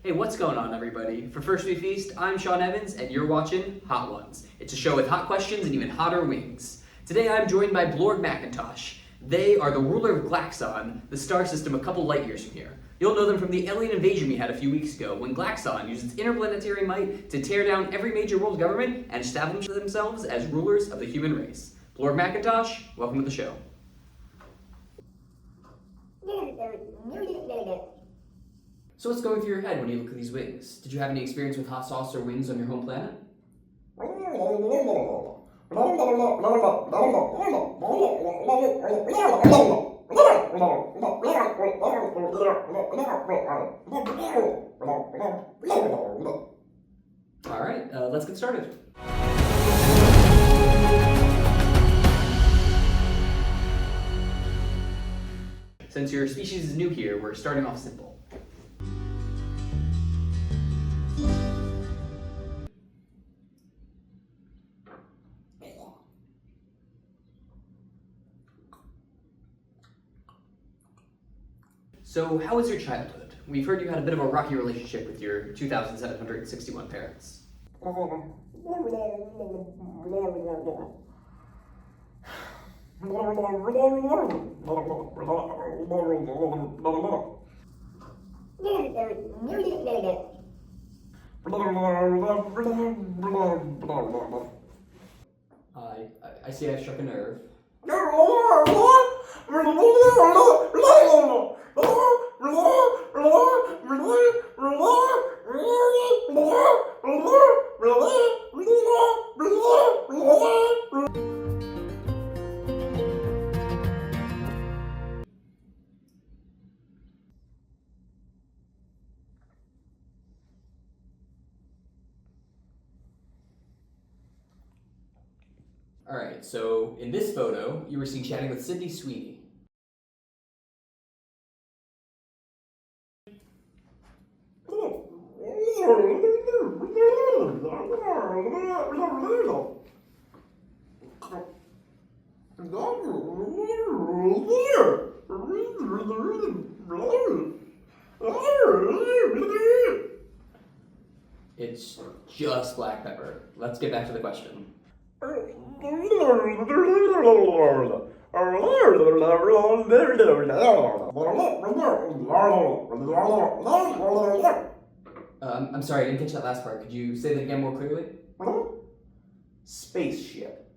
Hey, what's going on, everybody? For First We Feast, I'm Sean Evans, and you're watching Hot Ones. It's a show with hot questions and even hotter wings. Today I'm joined by Blorg Macintosh. They are the ruler of Glaxxon, the star system a couple light years from here. You'll know them from the alien invasion we had a few weeks ago, when Glaxxon used its interplanetary might to tear down every major world government and establish themselves as rulers of the human race. Blorg Macintosh, welcome to the show. So what's going through your head when you look at these wings? Did you have any experience with hot sauce or wings on your home planet? Alright, let's get started. Since your species is new here, we're starting off simple. So, how was your childhood? We've heard you had a bit of a rocky relationship with your 2,761 parents. I see I've struck a nerve. Alright, so in this photo, you were seen chatting with Sydney Sweeney. It's just black pepper. Let's get back to the question. I'm sorry, I didn't catch that last part. Could you say that again more clearly? Spaceship.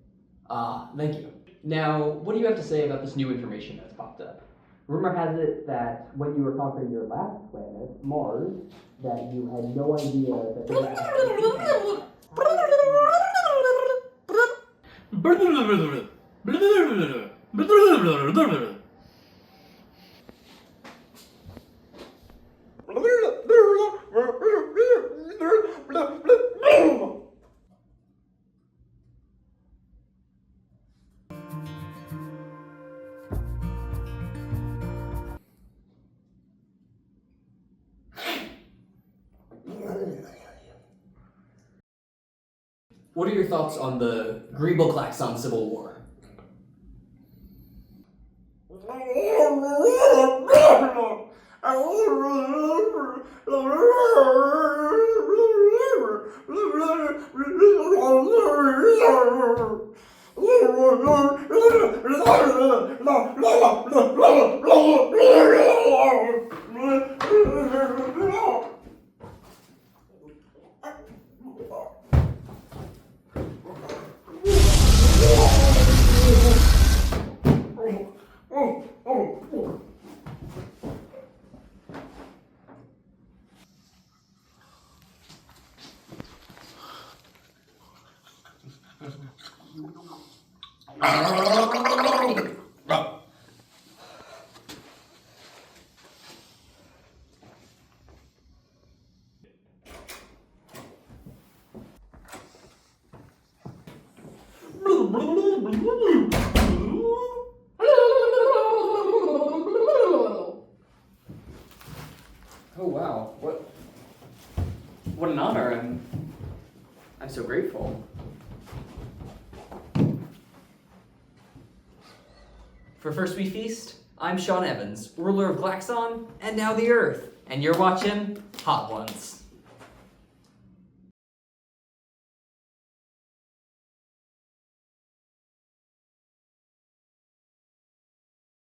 Ah, thank you. Now, what do you have to say about this new information that's popped up? Rumor has it that when you were conquering your last planet, Mars, that you had no idea that there was What are your thoughts on the Glaxxon Civil War? Oh wow, what an honor. I'm so grateful. For First We Feast, I'm Sean Evans, ruler of Glaxxon and now the Earth, and you're watching Hot Ones.